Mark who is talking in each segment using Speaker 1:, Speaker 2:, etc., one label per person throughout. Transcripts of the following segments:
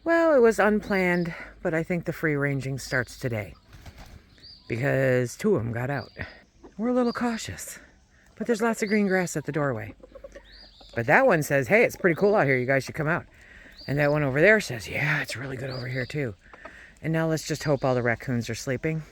Speaker 1: Well, it was unplanned, but I think the free ranging starts today because 2 of them got out. We're a little cautious, but there's lots of green grass at the doorway. But that one says, hey, it's pretty cool out here. You guys should come out. And that one over there says, yeah, it's really good over here too. And now let's just hope all the raccoons are sleeping.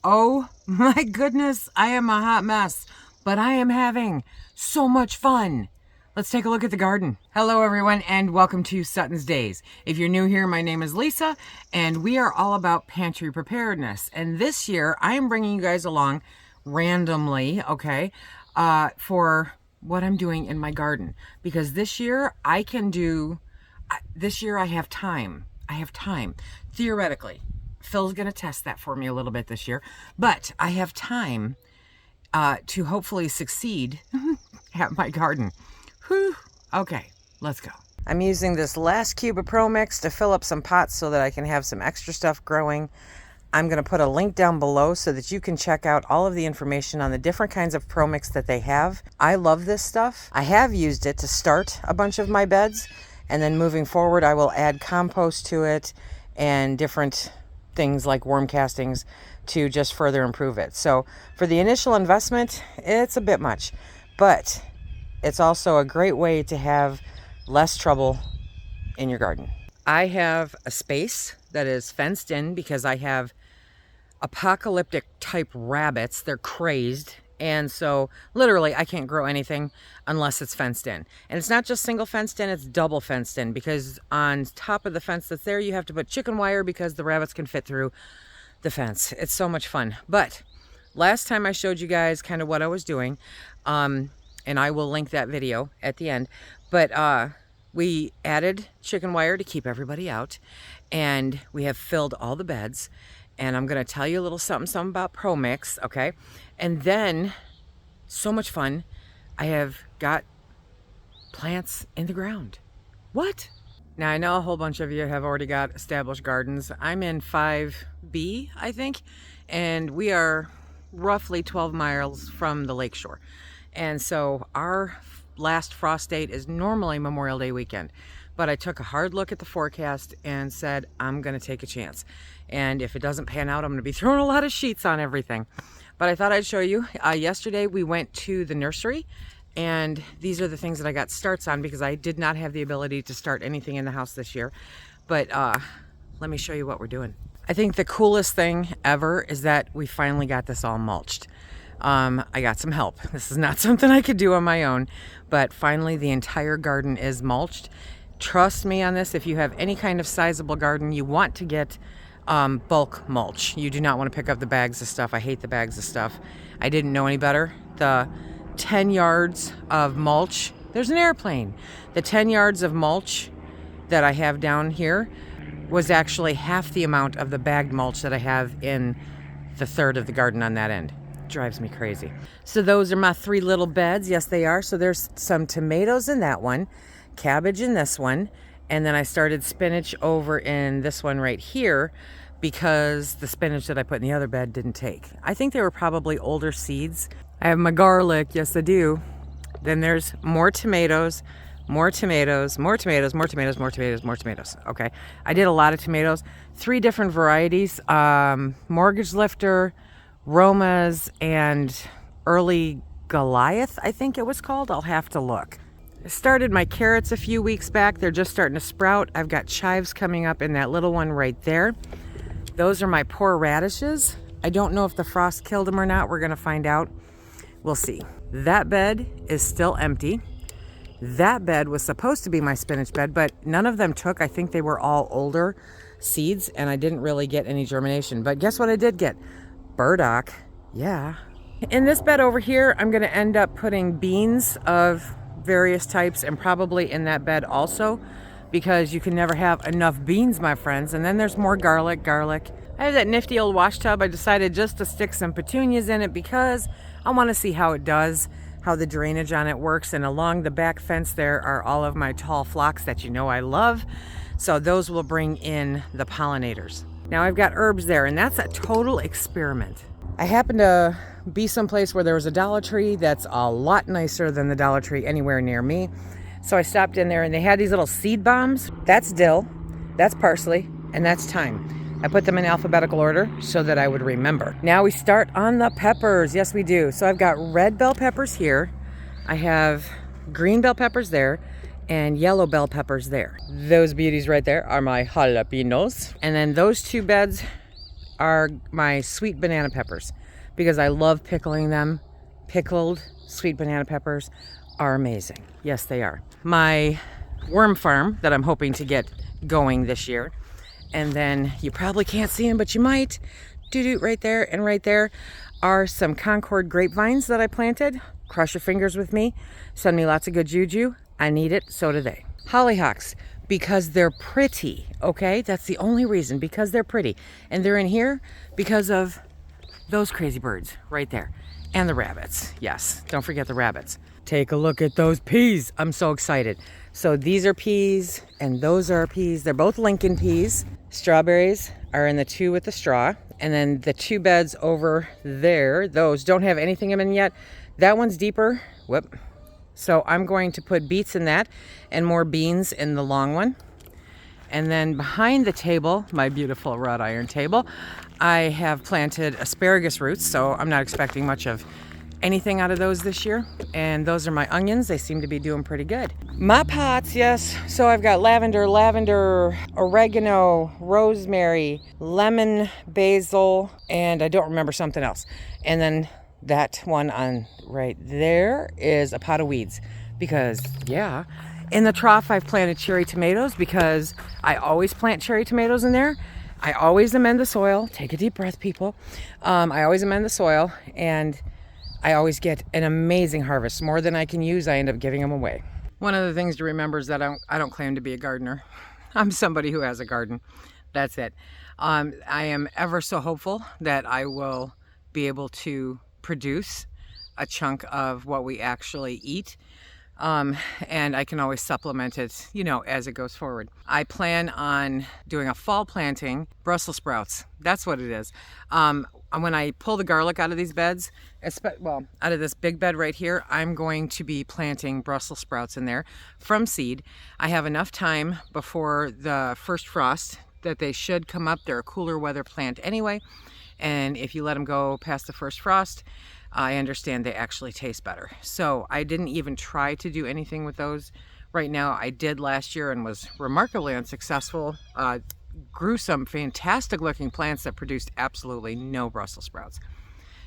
Speaker 1: Oh my goodness, I am a hot mess, but I am having so much fun. Let's take a look at the garden. Hello everyone and welcome to SuttonsDaze. If you're new here, my name is Lisa and we are all about pantry preparedness. And this year I am bringing you guys along randomly, okay, for what I'm doing in my garden. Because this year I have time. Theoretically, Phil's gonna test that for me a little bit this year, but I have time to hopefully succeed at my garden. Whew. Okay, let's go. I'm using this last cube of Pro Mix to fill up some pots so that I can have some extra stuff growing. I'm going to put a link down below so that you can check out all of the information on the different kinds of Pro Mix that they have. I love this stuff. I have used it to start a bunch of my beds, and then moving forward I will add compost to it and different things like worm castings to just further improve it. So for the initial investment, it's a bit much, but it's also a great way to have less trouble in your garden. I have a space that is fenced in because I have apocalyptic type rabbits. They're crazed. And so literally I can't grow anything unless it's fenced in. And it's not just single fenced in, it's double fenced in, because on top of the fence that's there, you have to put chicken wire because the rabbits can fit through the fence. It's so much fun. But last time I showed you guys kind of what I was doing, and I will link that video at the end, but we added chicken wire to keep everybody out, and we have filled all the beds, and I'm gonna tell you a little something about Pro Mix, okay? And then, so much fun, I have got plants in the ground. What? Now I know a whole bunch of you have already got established gardens. I'm in 5B, I think, and we are roughly 12 miles from the lakeshore. And so our last frost date is normally Memorial Day weekend. But I took a hard look at the forecast and said, I'm going to take a chance. And if it doesn't pan out, I'm going to be throwing a lot of sheets on everything. But I thought I'd show you. Yesterday we went to the nursery, and these are the things that I got starts on because I did not have the ability to start anything in the house this year. But let me show you what we're doing. I think the coolest thing ever is that we finally got this all mulched. I got some help. This is not something I could do on my own, but finally the entire garden is mulched. Trust me on this, if you have any kind of sizable garden, you want to get bulk mulch. You do not want to pick up the bags of stuff. I hate the bags of stuff. I didn't know any better. The 10 yards of mulch, there's an airplane. The 10 yards of mulch that I have down here was actually half the amount of the bagged mulch that I have in the third of the garden on that end. Drives me crazy. So those are my 3 little beds. Yes, they are. So there's some tomatoes in that one, cabbage in this one, and then I started spinach over in this one right here because the spinach that I put in the other bed didn't take. I think they were probably older seeds. I have my garlic. Yes, I do. Then there's more tomatoes, more tomatoes, more tomatoes, more tomatoes, more tomatoes, more tomatoes. Okay. I did a lot of tomatoes, 3 different varieties, mortgage lifter, Roma's, and early Goliath, I think it was called. I'll have to look. I started my carrots a few weeks back. They're just starting to sprout. I've got chives coming up in that little one right there. Those are my poor radishes. I don't know if the frost killed them or not. We're gonna find out. We'll see. That bed is still empty. That bed was supposed to be my spinach bed, but none of them took. I think they were all older seeds, and I didn't really get any germination. But guess what I did get? Burdock. Yeah. In this bed over here, I'm going to end up putting beans of various types, and probably in that bed also, because you can never have enough beans, my friends. And then there's more garlic. I have that nifty old wash tub. I decided just to stick some petunias in it because I want to see how it does, how the drainage on it works. And along the back fence there are all of my tall phlox that you know I love. So those will bring in the pollinators. Now I've got herbs there, and that's a total experiment. I happened to be someplace where there was a Dollar Tree that's a lot nicer than the Dollar Tree anywhere near me. So I stopped in there, and they had these little seed bombs. That's dill. that's parsley, and that's thyme. I put them in alphabetical order so that I would remember. Now we start on the peppers. Yes, we do. So I've got red bell peppers here. I have green bell peppers there and yellow bell peppers there. Those beauties right there are my jalapenos. And then those two beds are my sweet banana peppers because I love pickling them. Pickled sweet banana peppers are amazing. Yes, they are. My worm farm that I'm hoping to get going this year. And then you probably can't see them, but you might. Doo-doo, right there and right there are some Concord grapevines that I planted. Crush your fingers with me. Send me lots of good juju. I need it, so do they. Hollyhocks, because they're pretty, okay? That's the only reason, because they're pretty. And they're in here because of those crazy birds right there. And the rabbits, yes, don't forget the rabbits. Take a look at those peas. I'm so excited. So these are peas and those are peas. They're both Lincoln peas. Strawberries are in the two with the straw. And then the two beds over there, those don't have anything in them yet. That one's deeper. Whoop. So I'm going to put beets in that and more beans in the long one. And then behind the table, my beautiful wrought iron table, I have planted asparagus roots. So I'm not expecting much of anything out of those this year. And those are my onions. They seem to be doing pretty good. My pots, yes. So I've got lavender, oregano, rosemary, lemon, basil, and I don't remember something else. And then that one on right there is a pot of weeds because, yeah. In the trough, I've planted cherry tomatoes because I always plant cherry tomatoes in there. I always amend the soil. Take a deep breath, people. I always amend the soil and I always get an amazing harvest. More than I can use, I end up giving them away. One of the things to remember is that I don't claim to be a gardener. I'm somebody who has a garden. That's it. I am ever so hopeful that I will be able to produce a chunk of what we actually eat. And I can always supplement it, as it goes forward. I plan on doing a fall planting, Brussels sprouts. That's what it is. When I pull the garlic out of these beds, out of this big bed right here, I'm going to be planting Brussels sprouts in there from seed. I have enough time before the first frost that they should come up. They're a cooler weather plant anyway. And if you let them go past the first frost, I understand they actually taste better. So I didn't even try to do anything with those right now. I did last year and was remarkably unsuccessful. Grew some fantastic looking plants that produced absolutely no Brussels sprouts.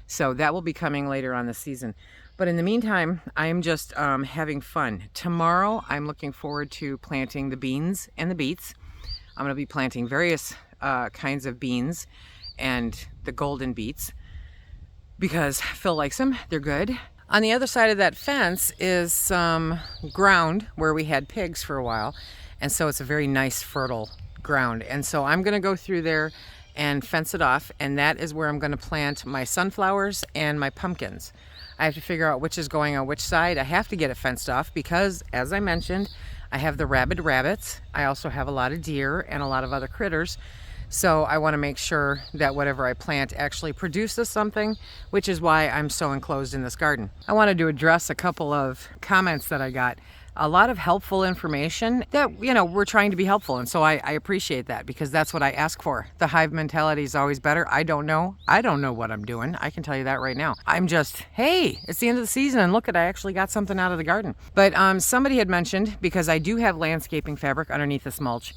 Speaker 1: So that will be coming later on this season. But in the meantime, I'm just having fun. Tomorrow, I'm looking forward to planting the beans and the beets. I'm going to be planting various kinds of beans and the golden beets because Phil likes them. They're good. On the other side of that fence is some ground where we had pigs for a while. And so it's a very nice, fertile ground. And so I'm going to go through there and fence it off. And that is where I'm going to plant my sunflowers and my pumpkins. I have to figure out which is going on which side. I have to get it fenced off because, as I mentioned, I have the rabid rabbits. I also have a lot of deer and a lot of other critters. So I want to make sure that whatever I plant actually produces something, which is why I'm so enclosed in this garden. I wanted to address a couple of comments that I got. A lot of helpful information that, we're trying to be helpful. And so I appreciate that because that's what I ask for. The hive mentality is always better. I don't know what I'm doing. I can tell you that right now. I'm just, hey, it's the end of the season and look I actually got something out of the garden. But somebody had mentioned, because I do have landscaping fabric underneath this mulch,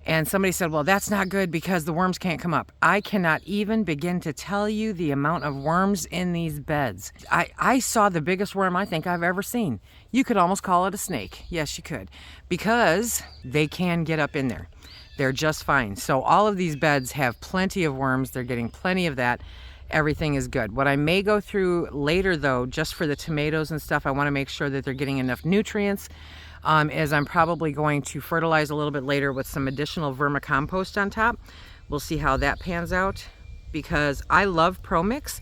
Speaker 1: and somebody said, well, that's not good because the worms can't come up. I cannot even begin to tell you the amount of worms in these beds. I saw the biggest worm I think I've ever seen. You could almost call it a snake. Yes, you could. Because they can get up in there. They're just fine. So all of these beds have plenty of worms. They're getting plenty of that. Everything is good. What I may go through later, though, just for the tomatoes and stuff, I want to make sure that they're getting enough nutrients. Is I'm probably going to fertilize a little bit later with some additional vermicompost on top. We'll see how that pans out because I love ProMix.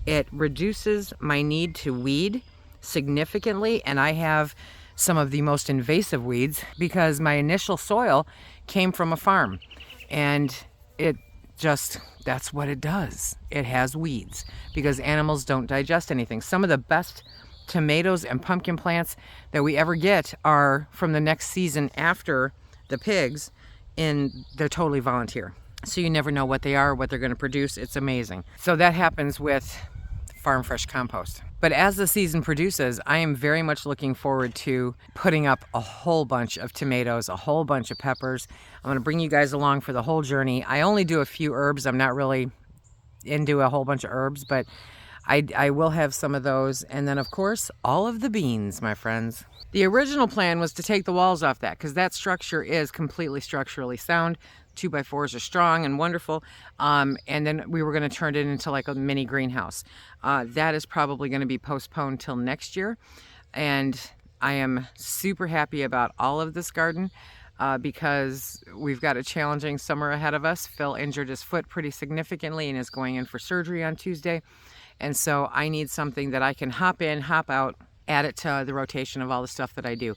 Speaker 1: It reduces my need to weed significantly, and I have some of the most invasive weeds because my initial soil came from a farm, and that's what it does. It has weeds because animals don't digest anything. Some of the best tomatoes and pumpkin plants that we ever get are from the next season after the pigs and they're totally volunteer. So you never know what they are, what they're going to produce. It's amazing. So that happens with farm fresh compost. But as the season produces, I am very much looking forward to putting up a whole bunch of tomatoes, a whole bunch of peppers. I'm going to bring you guys along for the whole journey. I only do a few herbs. I'm not really into a whole bunch of herbs, but I will have some of those. And then, of course, all of the beans, my friends. The original plan was to take the walls off that because that structure is completely structurally sound. 2x4s are strong and wonderful. And then we were going to turn it into like a mini greenhouse. That is probably going to be postponed till next year. And I am super happy about all of this garden because we've got a challenging summer ahead of us. Phil injured his foot pretty significantly and is going in for surgery on Tuesday. And so I need something that I can hop in, hop out, add it to the rotation of all the stuff that I do.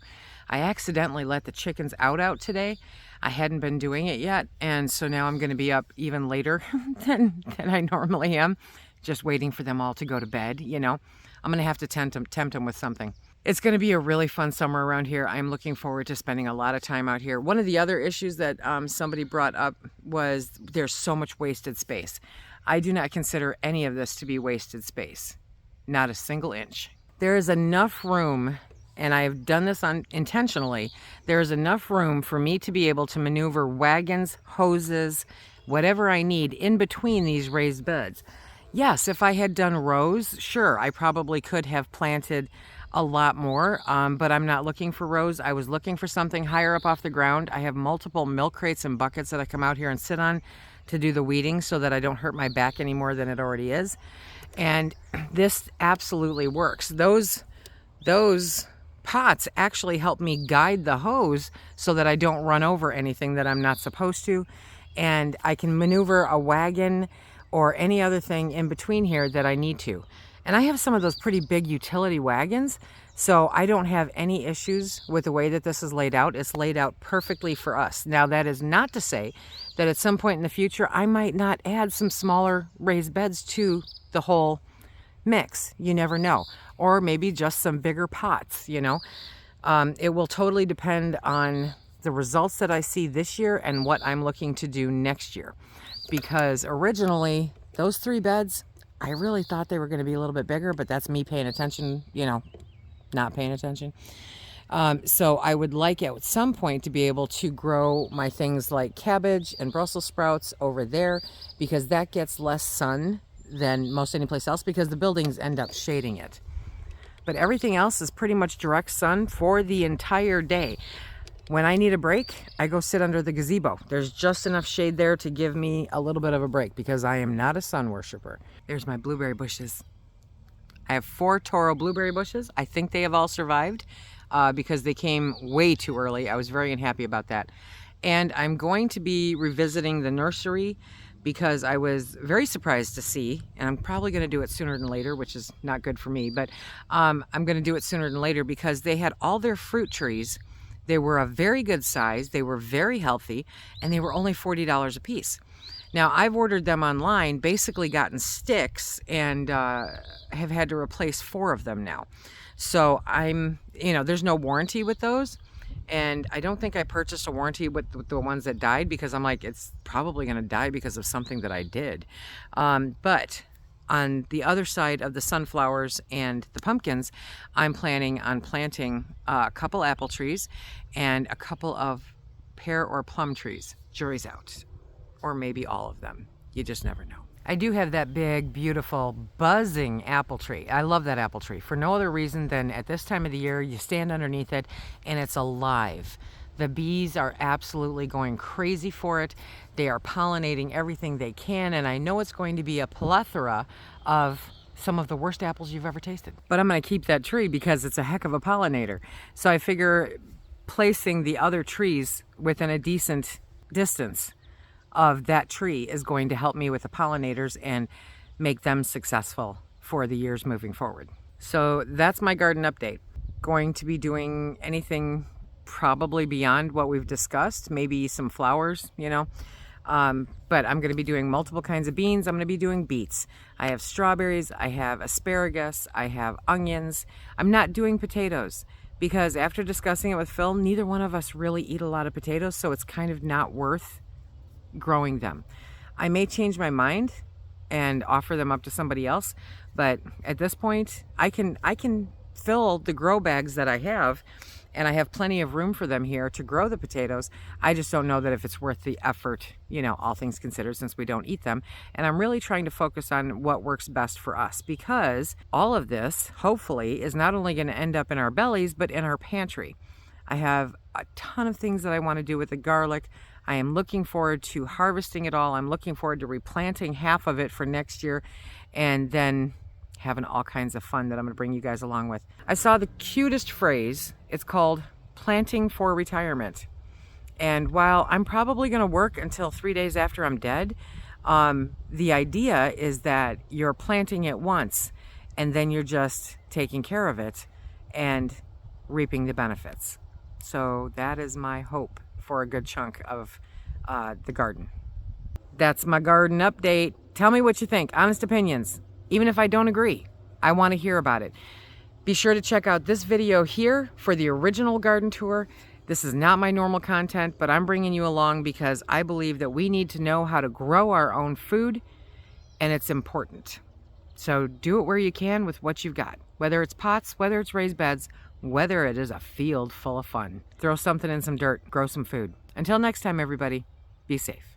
Speaker 1: I accidentally let the chickens out today. I hadn't been doing it yet, and so now I'm going to be up even later than I normally am, just waiting for them all to go to bed, you know. I'm going to have to tempt them with something. It's going to be a really fun summer around here. I'm looking forward to spending a lot of time out here. One of the other issues that somebody brought up was there's so much wasted space. I do not consider any of this to be wasted space, not a single inch. There is enough room, and I've done this intentionally, there is enough room for me to be able to maneuver wagons, hoses, whatever I need in between these raised beds. Yes, if I had done rows, sure, I probably could have planted a lot more, but I'm not looking for rows. I was looking for something higher up off the ground. I have multiple milk crates and buckets that I come out here and sit on to do the weeding so that I don't hurt my back any more than it already is. And this absolutely works. Those pots actually help me guide the hose so that I don't run over anything that I'm not supposed to. And I can maneuver a wagon or any other thing in between here that I need to. And I have some of those pretty big utility wagons, so I don't have any issues with the way that this is laid out. It's laid out perfectly for us. Now, that is not to say that at some point in the future, I might not add some smaller raised beds to the whole mix. You never know. Or maybe just some bigger pots, you know. It will totally depend on the results that I see this year and what I'm looking to do next year. Because originally, those 3 beds, I really thought they were going to be a little bit bigger, but that's me paying attention, you know, not paying attention. So I would like at some point to be able to grow my things like cabbage and Brussels sprouts over there, because that gets less sun than most any place else because the buildings end up shading it. But everything else is pretty much direct sun for the entire day. When I need a break, I go sit under the gazebo. There's just enough shade there to give me a little bit of a break because I am not a sun worshiper. There's my blueberry bushes. I have 4 Toro blueberry bushes. I think they have all survived because they came way too early. I was very unhappy about that. And I'm going to be revisiting the nursery because I was very surprised to see, and I'm probably going to do it sooner than later, which is not good for me, but I'm going to do it sooner than later because they had all their fruit trees. They were a very good size, they were very healthy, and they were only $40 a piece. Now, I've ordered them online, basically gotten sticks, and have had to replace 4 of them now. So there's no warranty with those, and I don't think I purchased a warranty with the ones that died because I'm like, it's probably going to die because of something that I did. But on the other side of the sunflowers and the pumpkins, I'm planning on planting a couple apple trees and a couple of pear or plum trees. Jury's out. Or maybe all of them. You just never know. I do have that big, beautiful, buzzing apple tree. I love that apple tree for no other reason than at this time of the year, you stand underneath it and it's alive. The bees are absolutely going crazy for it. They are pollinating everything they can, and I know it's going to be a plethora of some of the worst apples you've ever tasted. But I'm going to keep that tree because it's a heck of a pollinator. So I figure placing the other trees within a decent distance of that tree is going to help me with the pollinators and make them successful for the years moving forward. So that's my garden update. Going to be doing anything probably beyond what we've discussed, maybe some flowers, you know. But I'm going to be doing multiple kinds of beans. I'm going to be doing beets. I have strawberries, I have asparagus, I have onions. I'm not doing potatoes. because after discussing it with Phil, neither one of us really eat a lot of potatoes, so it's kind of not worth growing them. I may change my mind and offer them up to somebody else, but at this point, I can fill the grow bags that I have, and I have plenty of room for them here to grow the potatoes. I just don't know that if it's worth the effort, you know, all things considered, since we don't eat them. And I'm really trying to focus on what works best for us, because all of this, hopefully, is not only going to end up in our bellies, but in our pantry. I have a ton of things that I want to do with the garlic. I am looking forward to harvesting it all. I'm looking forward to replanting half of it for next year, and then having all kinds of fun that I'm going to bring you guys along with. I saw the cutest phrase. It's called planting for retirement. And while I'm probably going to work until 3 days after I'm dead, the idea is that you're planting it once and then you're just taking care of it and reaping the benefits. So that is my hope for a good chunk of the garden. That's my garden update. Tell me what you think. Honest opinions. Even if I don't agree, I want to hear about it. Be sure to check out this video here for the original garden tour. This is not my normal content, but I'm bringing you along because I believe that we need to know how to grow our own food, and it's important. So do it where you can with what you've got, whether it's pots, whether it's raised beds, whether it is a field full of fun. Throw something in some dirt, grow some food. Until next time, everybody, be safe.